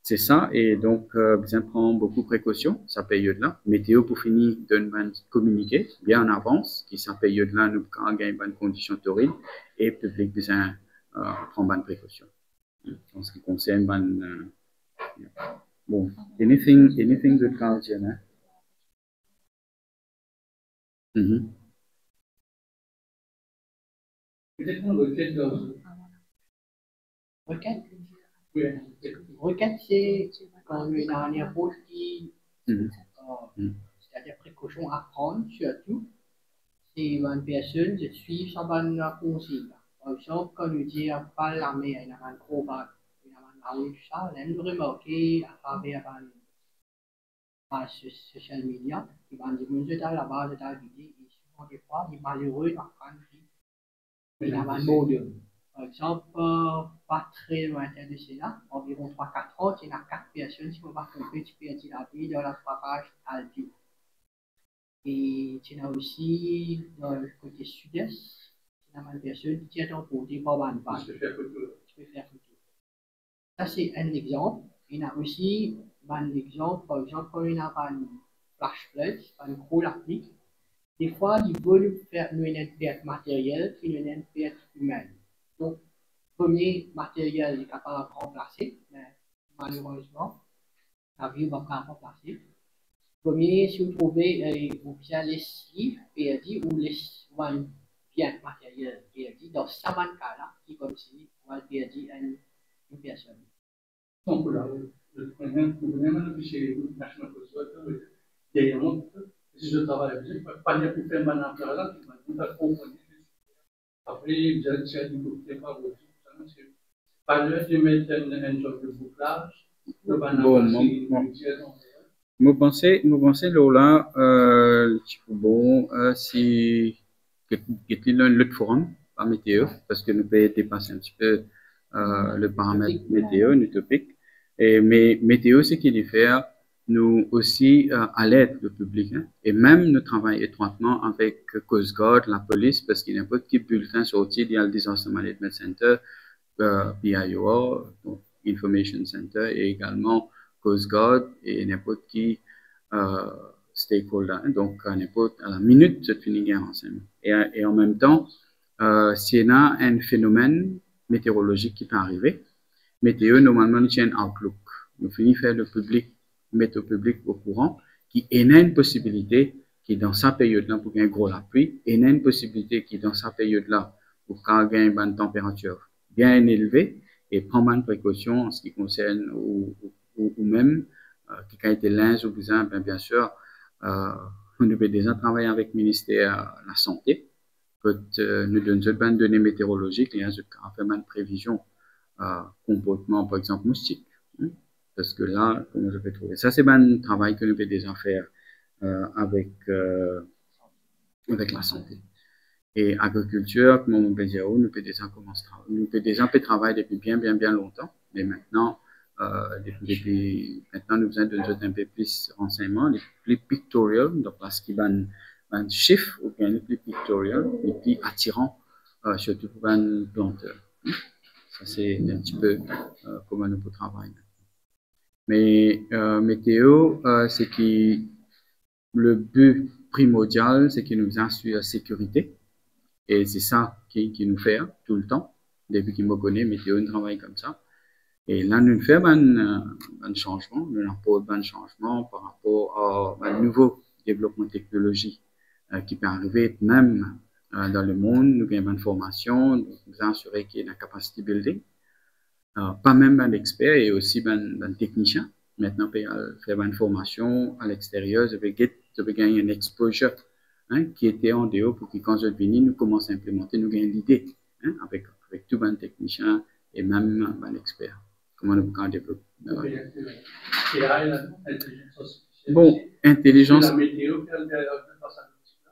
C'est ça, et donc, bien prendre beaucoup de précautions, cette période-là. Météo, pour finir, donne communiquer bien en avance, qui cette période-là, nous avons une bonne condition torride, et le public besoin prendre bonne précaution. En ce qui concerne, bon, anything de Carlton, hein? Peut-être une requête de... Requête? Oui. Requête, c'est quand il y a un rôle qui... c'est-à-dire précaution à prendre, surtout. C'est une personne de suivre sa bonne consigne. Par exemple, quand nous disons pas l'armée, il y a un gros bac, il y a un armée, tout ça, on aime remarquer à travers un social media, il va dire, vous êtes à la base de ta vie, et souvent des fois, il est malheureux d'apprendre qu'il y a un mode. Par exemple, pas très lointain de cela, environ 3-4 ans, il y a 4 personnes qui vont pas tromper, qui perdent la vie dans la barrage Alpi. Et il y a aussi, dans le côté sud-est, il y a une personne qui est emportée par une vague. Tu peux faire photo. Ça, c'est un exemple. Il y a aussi un exemple, par exemple, quand il y a un flash flood, un gros appli. Des fois, il veut faire une perte matérielle qui est une perte humaine. Donc, premier matériel est capable de remplacer, mais malheureusement, la vie va pas remplacer. Premier, si vous trouvez, vous bien les livres perdus ou les bien matériel perdu, dans ce cas-là, c'est comme si on a perdu une personne. Donc, le problème, c'est que National Coast derrière moi, si je travaille avec eux, pas bien pour faire ma affaire là, tu vas comprendre. Après, j'ai dit que tu pas pas l'heure de mettre un genre de bouclage, Moi pensais Lola, bon, si que l'autre forum par météo, parce que nous pouvons dépasser un petit peu le paramètre météo, utopique. Mais météo, c'est qu'il fait nous aussi à l'aide le public, hein, et même nous travaillons étroitement avec Coast Guard, la police, parce qu'il y a n'importe quel bulletin sorti, il y a le Disaster Management Center, PIOA, donc Information Center, et également Coast Guard et n'importe qui stakeholder. Donc, n'importe à la minute, je finis un renseignement. Et en même temps, s'il y a un phénomène météorologique qui peut arriver, météo, normalement, nous tient un outlook. Nous finissons faire le public, mettre au public au courant, qui est une possibilité qui, dans sa période-là, pour gagner gros la pluie, et une possibilité qui, dans sa période-là, pour gagner une température bien élevée, et prendre une précaution en ce qui concerne, ou même, qui a été linge ou besoin, bien sûr, on devait déjà travailler avec le ministère de la Santé, que nous donnons une données météorologiques, et on fait une prévision comportement, par exemple, moustique. Hein, parce que là, comment je peux trouver ça, c'est un travail que nous pouvons déjà faire avec la santé. Et agriculture, comme on peut dire, nous pouvons déjà commencer, nous pouvons déjà travailler depuis bien longtemps. Mais maintenant, maintenant, nous avons besoin d'un peu plus de renseignements, les plus pictorial, donc parce qu'il y a un chiffre ou bien les plus pictorial, les plus attirants, surtout pour un planteur. Ça, c'est un petit peu comment nous pouvons travailler. Mais météo, c'est que le but primordial, c'est qu'il nous assure la sécurité. Et c'est ça qui nous fait tout le temps. Depuis qu'il me connaît, météo, nous travaille comme ça. Et là, nous faisons un changement, nous apportons un changement par rapport à un nouveau développement technologique qui peut arriver même dans le monde. Nous avons une formation, nous assurer qu'il y ait la capacity building. Pas même un expert et aussi un technicien. Maintenant, on peut faire une formation à l'extérieur, je vais gagner une exposure qui était en dehors pour que quand je viens, nous commençons à implémenter, nous gagnons l'idée avec tout un technicien et même un expert. Comment nous pouvons développer. Bon, intelligence.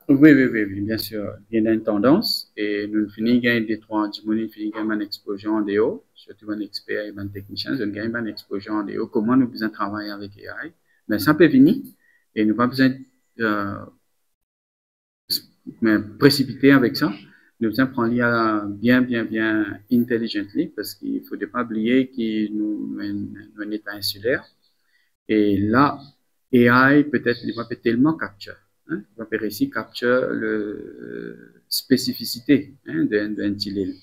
Oui, bien sûr. Il y a une tendance et nous finissons gagner des trois nous finissons gagner une exposition en déo, surtout un expert et un technicien, nous gagnons une exposition en déo. Comment nous besoin travailler avec AI? Mais ça peut venir et nous pas besoin précipiter avec ça. Nous devons prendre l'IA bien intelligently parce qu'il ne faut pas oublier qu'il nous un état insulaire. Et là, AI peut-être il va tellement capture. Hein, il va faire ici capture le spécificité d'un île.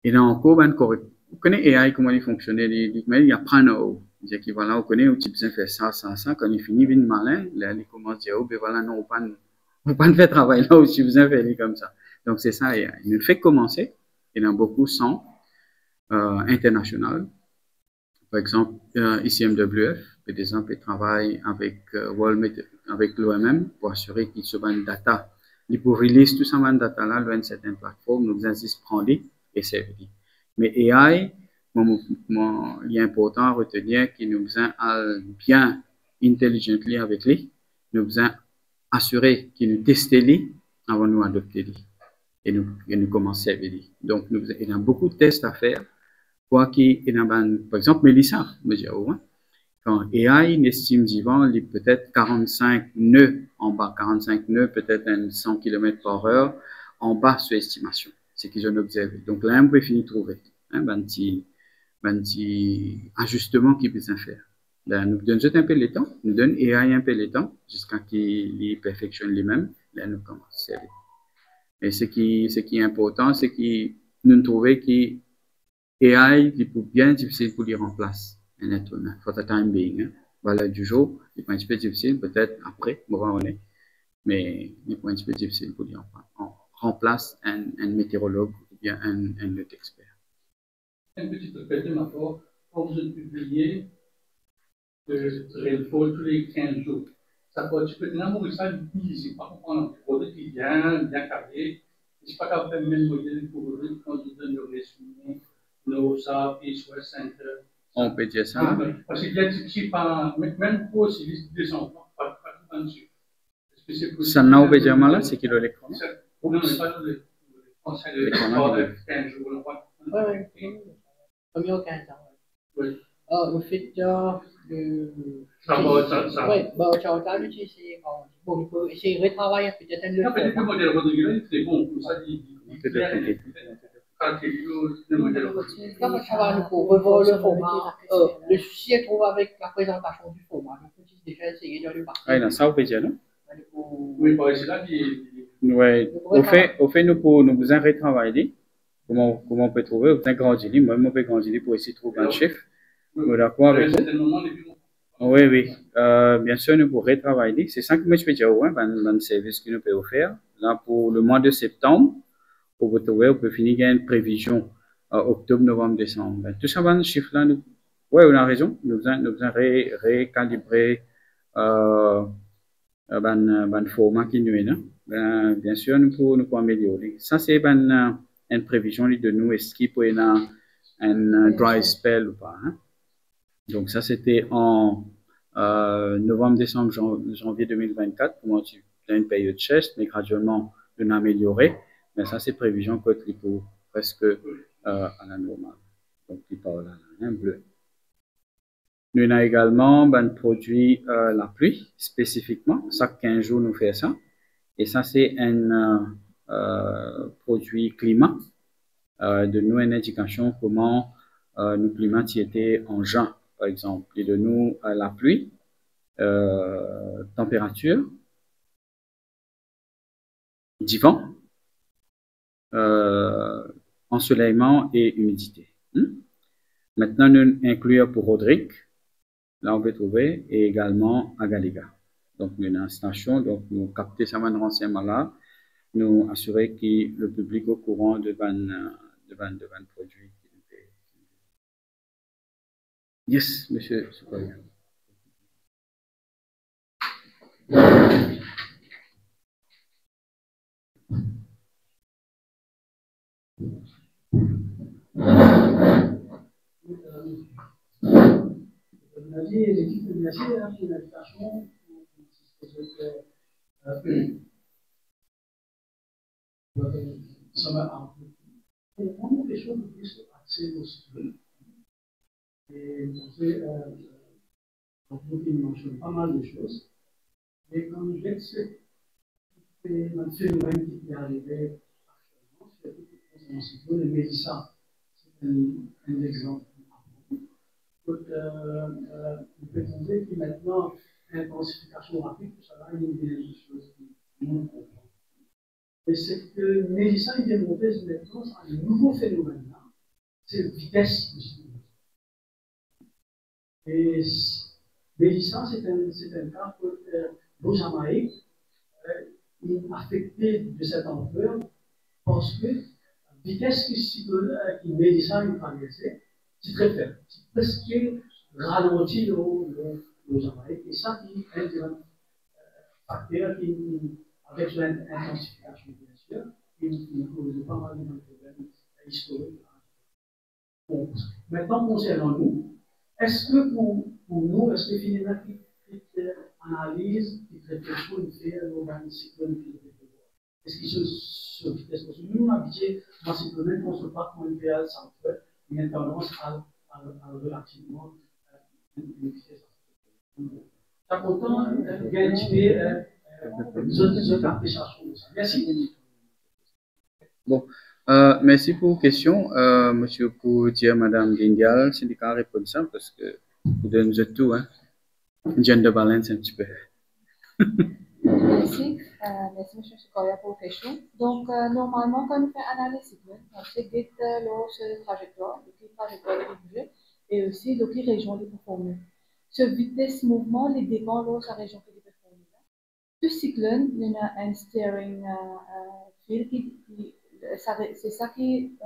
Et là encore, vous connaissez AI comment il fonctionne, il apprend à haut. C'est-à-dire qu'il voilà, on connaît où tu besoin faire ça. Quand il finit, il est malin, là, il commence à dire, oh, ben voilà, non, on pas faire travail là où tu besoin faire comme ça. Donc, c'est ça, AI. Il nous fait commencer. Il y en a beaucoup sont internationaux. Par exemple, ici MWF, par exemple, il travaille avec avec l'OMM pour assurer qu'il se vend data. Il pour release tout ça data là, dans une certaine plateforme, nous insiste prendre et servir. Mais AI, il est important à retenir qu'il nous besoin bien intelligently avec lui, nous besoin assurer qu'il nous teste lui avant de nous adopter lui et nous commencer à servir. Donc, il y a beaucoup de tests à faire. Quoi qu'il y a, par exemple, Mélissa, quand AI estime vivant, il peut-être 45 nœuds en bas, 45 nœuds, peut-être 100 km par heure en bas sur estimation. C'est qu'ils ont observé. Donc là, on peut finir de trouver un petit ben, petit ajustement qu'il peut faire. Ben, nous donnons un peu le temps, nous donnons AI un peu le temps, jusqu'à qu'il perfectionne lui-même, là, nous commençons. Et ce qui est important, c'est que nous trouvons que AI, il est bien difficile pour lui remplacer un être humain, for the time being. Hein. Voilà, du jour, il est un petit peu difficile, peut-être après, on est, mais il est un petit peu difficile pour lui remplacer un météorologue ou bien un autre expert. Un petit peu de ma part, quand vous publiez le rainfall tous les 15 jours, ça peut, tu peux énormément ça easy, par contre, on a un produit qui est bien carré, je ne suis pas capable de faire le même modèle pour vous quand je donne le résumé, NOSA, Peace West Center. On peut dire ça. Parce qu'il y a typique par, même pour c'est des enfants, pas tout dessus. Ça n'a pas dire mal, c'est qu'il a l'écran. Non, mais pas le conseil de 15 jours. Oui. Comme il y a 15 ans. Oui. Le fait de. Ça va. Oui, ça va l'utiliser. Bon, il faut essayer de retravailler peut-être un peu. Non, peut-être que le modèle Rodrigo, c'est bon. Comme ça, Ça va, nous revoir le format. Le souci est trouvé avec la présentation du format. Nous pouvons déjà essayer de le partir. Oui, ça, on peut dire, non? Oui, c'est là oui. Au fait, nous besoin de retravailler. Comment on peut trouver? On peut grandir. Moi, on peut grandir pour essayer de trouver un chef. D'accord avec vous? Oui. Bien sûr, nous pourrons retravailler. C'est ça que moi, je peux dire, ouais, un service que nous pouvons faire. Là, pour le mois de septembre, pour vous trouver, on peut finir une prévision octobre, novembre, décembre. Ben, tout ça, ce chiffre-là, oui, on a raison. Nous devons récalibrer format qui nous est là. Ben, bien sûr, nous pouvons améliorer. Ça, c'est une prévision de nous. Est-ce qu'il peut y avoir un dry spell ou pas? Hein? Donc, ça, c'était en novembre, décembre, janvier 2024. Comment tu as une période chest, mais graduellement, on a amélioré. Mais ça, c'est prévision que tu peux presque à la normale. Donc, tu parles là, bleu. Nous avons également produit la pluie spécifiquement. Chaque 15 jours, nous faisons ça. Et ça, c'est un produit climat. De nous, une indication comment le climat y était en juin, par exemple. Et de nous, la pluie, température, du vent, ensoleillement et humidité. Maintenant, nous incluons pour Rodrigue. Là, on peut trouver, et également à Galiga. Donc, nous avons une station, donc nous captons ça renseignement là, nous assurer que le public est au courant de ban produits. Yes, monsieur. L'équipe de l'IAC a fait une invitation ça m'a un peu. On montre les choses plus axées au sujet. Et on fait, il mentionne pas mal de choses. Mais comme je dis, c'est un phénomène qui est arrivé actuellement, surtout dans ce le Mélissa, c'est un exemple. On peut trouver que maintenant, l'intensification rapide, tout ça va, il y a des choses qui nous comprennent. Et c'est que Mélissa, il est montré maintenant un nouveau phénomène là, c'est la vitesse du cyclone. Et Mélissa, c'est un cas pour Jamaïque, il est affecté de cette ampleur parce que la vitesse du cyclone qui Mélissa a traversé, c'est très faible. C'est presque ralenti le Jamaïque. Et ça, qui est un facteur qui, avec l'intensification, bien sûr, qui pose pas mal de problèmes historiques. Bon. Maintenant, concernant nous, est-ce que pour nous, est-ce que finalement, cette analyse, qui traite sur le fait de cyclone qui est est-ce qu'il se vitesse? Parce que nous, on a habitué dans ces domaines, on ne se bat comme une PL sans fait, mais une tendance à relativement une vitesse. Ça content d'anticiper les autres appréciations de ça. Merci. Bon, Merci pour la question. Monsieur, pour dire Madame Lindial, syndicat répond ça parce que vous donnez tout, hein. Gender balance un petit peu. Merci, merci M. Sukoya pour la question. Donc, normalement, quand on fait analyse cyclone, on sait que le trajectoire, le trajectoire du budget, et aussi le région de performer. Ce vitesse mouvement, les dépend de sa région de performer. Ce cyclone, il y a un steering field c'est ça qui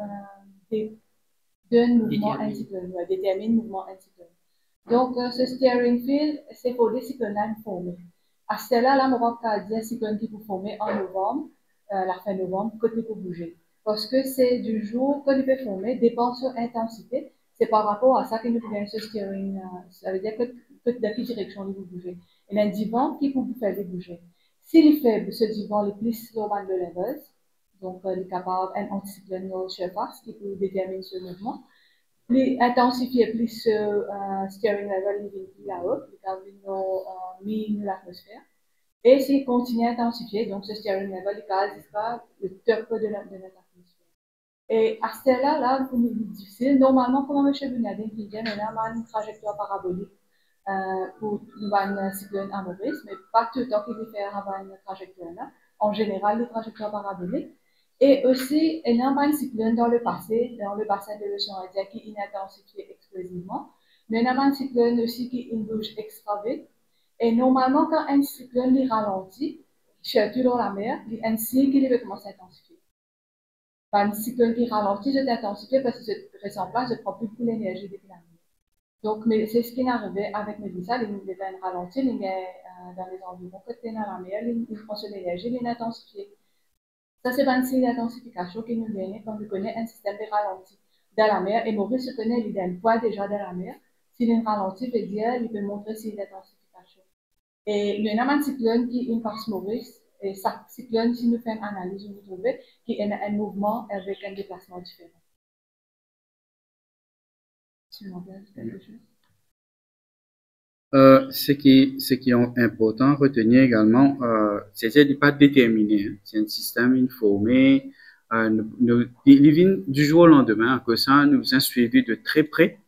donne mouvement un cyclone, détermine mouvement un cyclone. Donc, ce steering field, c'est pour des cyclones formés. À celle-là, là, on va dire cyclone qui peut former en novembre, la fin novembre, côté pour bouger. Parce que c'est du jour que il peut former, dépend sur intensité. C'est par rapport à ça que nous pouvons ce steering, ça veut dire que de quelle direction il peut bouger. Il y a un divan qui peut vous faire bouger. S'il est faible, ce divan est plus slow de levels, donc il est capable d'un anticyclone surface qui peut déterminer ce mouvement. Plus intensifier plus steering level là-haut, il mine l'atmosphère. Et s'il continue à intensifier, donc ce steering level, il sera le top de notre atmosphère. Et à ce là, là, c'est difficile. Normalement, comme M. Bunyaden qui dit, on a une trajectoire parabolique pour un cyclone à Maurice, mais pas tout le temps qu'il fait une trajectoire là. En général, les trajectoires paraboliques. Et aussi, il y a un cyclone dans le passé, dans le bassin de l'océan Indien qui est intensifié explosivement. Mais il y a un cyclone aussi qui bouge extra vite. Et normalement, quand un cyclone ralentit, surtout dans la mer, il y a un signe qu'il va commencer à intensifier. Un cyclone qui ralentit, c'est intensifié parce que cette place, je prends plus beaucoup l'énergie depuis la mer. Donc, c'est ce qui est arrivé avec Médissa, il y avait un ralenti, il y a dans les environs, côté dans la mer, il prend de l'énergie, il est intensifié. Ça, c'est un signe d'intensification qui nous vient quand on connaît un système de ralenti dans la mer. Et Maurice se connaît, il a un poids déjà dans la mer. S'il est ralenti, veut dire, il peut montrer signe d'intensification. Et il y a un cyclone qui est une passe Maurice. Et chaque cyclone, si nous faisons une analyse, vous trouvez qu'il y a un mouvement avec un déplacement différent. Tu m'en quelque chose? Ce qui est important à retenir également, c'est que n'est pas déterminé. Hein. C'est un système informé. Il vient du jour au lendemain, à cause ça, nous avons suivi de très près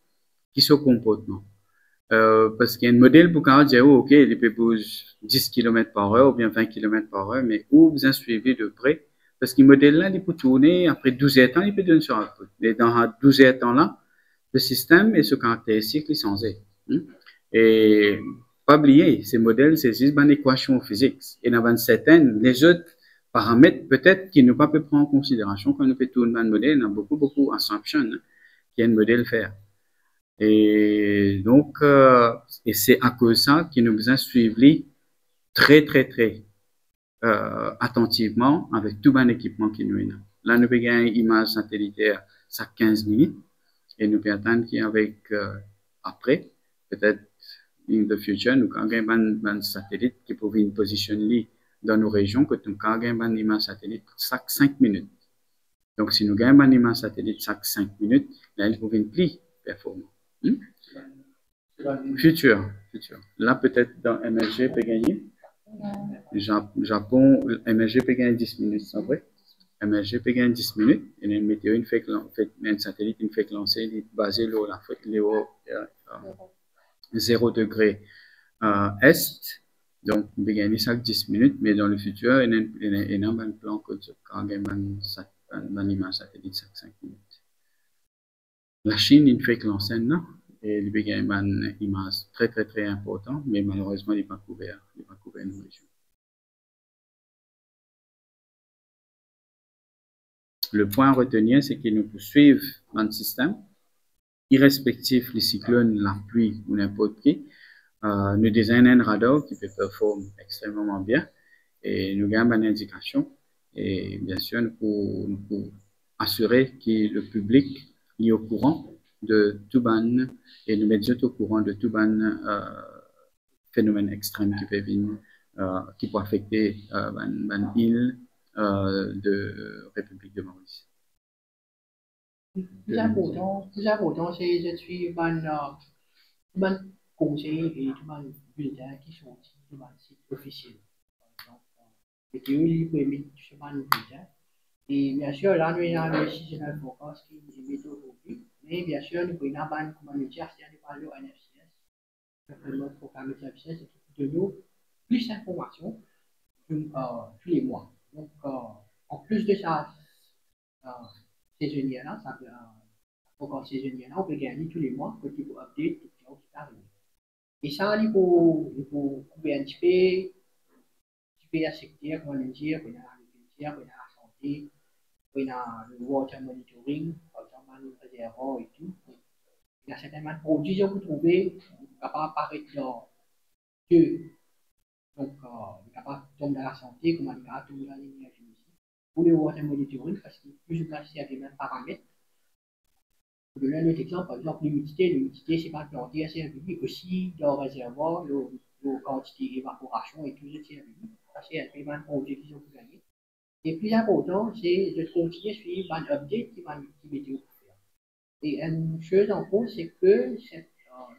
qui se comportement. Parce qu'il y a un modèle pour qu'on dise, oh, OK, il peut bouger 10 km par heure ou bien 20 km par heure, mais où vous avez suivi de près? Parce que le modèle là, il peut tourner après 12 ans, il peut donner sur un peu. Et dans 12 ans là, le système est ce caractéristique licencié. Et pas oublier, ces modèles, c'est juste une équation physique. Et dans certaines, les autres paramètres, peut-être, qu'ils ne peuvent pas prendre en considération quand on fait tourner un modèle, il y a beaucoup d'assumptions qui un modèle faire. Et donc, et c'est à cause de ça que nous besoin suivre très attentivement avec tout un équipement qui nous est là. Là, nous avons une image satellitaire chaque 15 minutes et nous pouvons attendre qu'avec après, peut-être in the future, nous avons un satellite qui peut venir positionner dans nos régions, que nous avons une image satellite chaque 5 minutes. Donc, si nous avons une image satellite chaque 5 minutes, là, il peut venir plus performant. Futur. Là, peut-être dans MSG peut gagner. Japon, MSG peut gagner 10 minutes, c'est vrai. MSG peut gagner 10 minutes. Et une météo, un satellite, il fait lancer, il est basé sur la 0 degré est. Donc, il peut gagner chaque 10 minutes, mais dans le futur, il y a un plan que quand il y a un image satellite chaque 5 minutes. La Chine, il fait lancer là. Et il y a une image très importante, mais malheureusement, il n'est pas couvert. Il n'est pas couvert nos régions. Le point à retenir, c'est que nous poursuivons dans le système, irrespectif des cyclones, la pluie ou n'importe qui. Nous designons un radar qui peut performer extrêmement bien et nous avons une indication. Et bien sûr, nous pouvons assurer que le public est au courant de tout ban et nous mettre au courant de tout ban phénomène extrême qui peut venir, qui peut affecter ban île de République de Maurice. Plus important, c'est de suivre un conseil et un bulletin qui sont sur un site officiel. Par exemple, les théories permettent de suivre un bulletin Et bien sûr, là, nous avons le seasonal forecast qui est météo aujourd'hui. Mais bien sûr, nous pouvons avoir, comment le dire, c'est-à-dire le NFCS, le programme NFCS, de nous plus d'informations tous les mois. Donc, en plus de ça, saisonnière, ça peut, encore saisonnière, on peut gagner tous les mois, pour qu'il faut update tout ce qui arrive. Et ça, il faut couper un petit peu la secteur, comment le dire, pour l'agriculture, pour la santé, pour le water monitoring, par exemple, le réservoir et tout. Il y a certainement produits que vous trouvez, capable d'apparaître dans deux. Donc, il est capable de tomber dans la santé, comment il va tomber dans l'énergie aussi. Pour le water monitoring, parce qu'il est plus ou moins les mêmes paramètres. Pour donner un autre exemple, par exemple, l'humidité, c'est pas planté assez régulier. Aussi, dans le réservoir, la quantité d'évaporation et tout ça, c'est régulier. Ça, c'est un peu même objectif que vous gagnez. Et plus important, c'est de continuer à suivre un update qui météo pour faire. Et une chose en plus, c'est que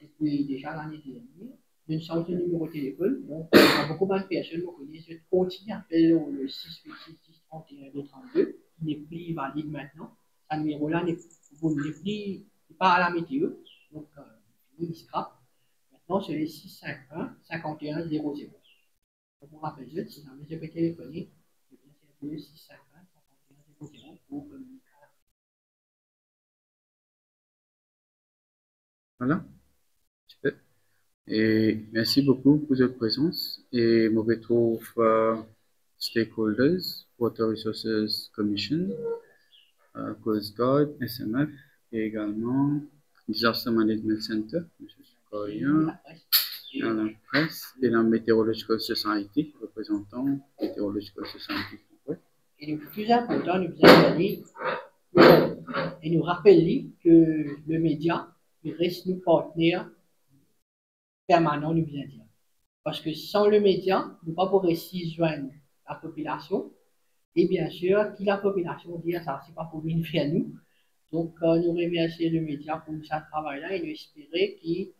depuis déjà l'année dernière, d'une sorte de numéro de téléphone, donc il y a beaucoup de personnes qui connaissent de continuer à appeler le 686 31 232, qui n'est plus valide maintenant. Ce numéro-là n'est pas à la météo, donc il scrap. Maintenant, c'est le 651 51 00. Donc, on rappelle juste, si jamais je peux téléphoner, c'est le 651 51 00 pour communiquer. Voilà. Super. Et merci beaucoup pour votre présence. Et je retrouve stakeholders, Water Resources Commission, Coast Guard, SMF et également Disaster Management Center, M. Corien, dans la presse et la Meteorological Society, représentant Meteorological Society. Ouais. Et le plus important, nous vous avons et nous rappeler que le média reste nos partenaires permanents, nous bien dire. Parce que sans le média, nous ne pouvons pas réussir à joindre la population. Et bien sûr, qui la population dit ça, c'est pas pour venir faire nous. Donc, nous remercions le média pour ce travail-là et nous espérons que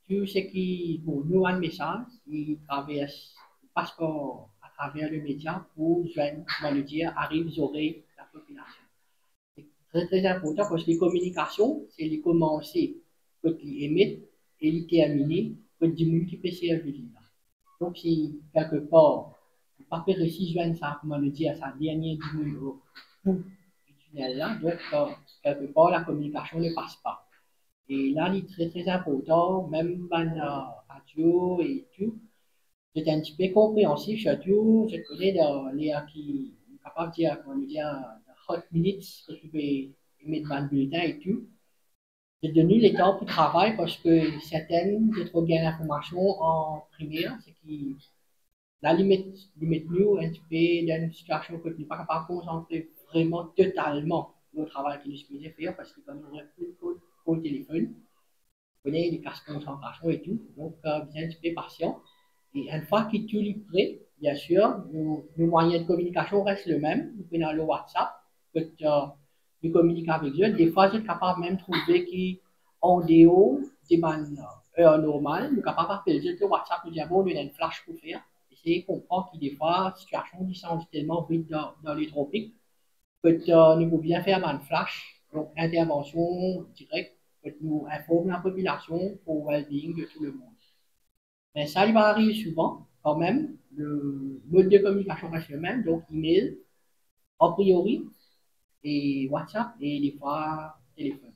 tout ce qui, pour nous, un message, il traverse, passe à travers le média pour joindre, comment le dire, arrive aux oreilles de la population. C'est très, très important parce que les communications, c'est les commencer, quand ils émettent et les terminer, quand ils multiplient ces là. Donc, si quelque part, pas réussir à joindre ça, comment le dire, sa dernière diminution pour le tunnel là, donc, quelque part, la communication ne passe pas. Et là, il est très, très important, même dans la radio et tout, c'est un petit peu compréhensif, surtout, je connais les qui sont capables de dire, comment dire, hot minutes que tu peux mettre dans le bulletin et tout. J'ai donné les temps pour travail parce que certaines, j'ai trop bien l'information en primaire, c'est qui, la limite nous, un petit peu dans une situation que tu n'es pas capable de concentrer vraiment totalement le travail que je faisais faire parce que quand on aurait plus de téléphone, vous connaissez les casques de concentration et tout, donc bien un petit peu patient. Et une fois que tout est prêt, bien sûr, nos moyens de communication restent les mêmes. Nous prenons le WhatsApp, que nous communiquons avec eux. Des fois, je suis capable même de trouver qu'en dehors des heures normales, nous sommes capables d'appeler le WhatsApp, nous disons, bon, nous avons une flash pour faire. Essayer de comprendre que des fois, la situation descend tellement vite dans les tropiques que nous pouvons bien faire une flash, donc intervention directe, que nous informons la population pour le well-being de tout le monde. Mais ça, il va arriver souvent, quand même. Le mode de communication reste le même, donc email, a priori, et WhatsApp, et des fois téléphone.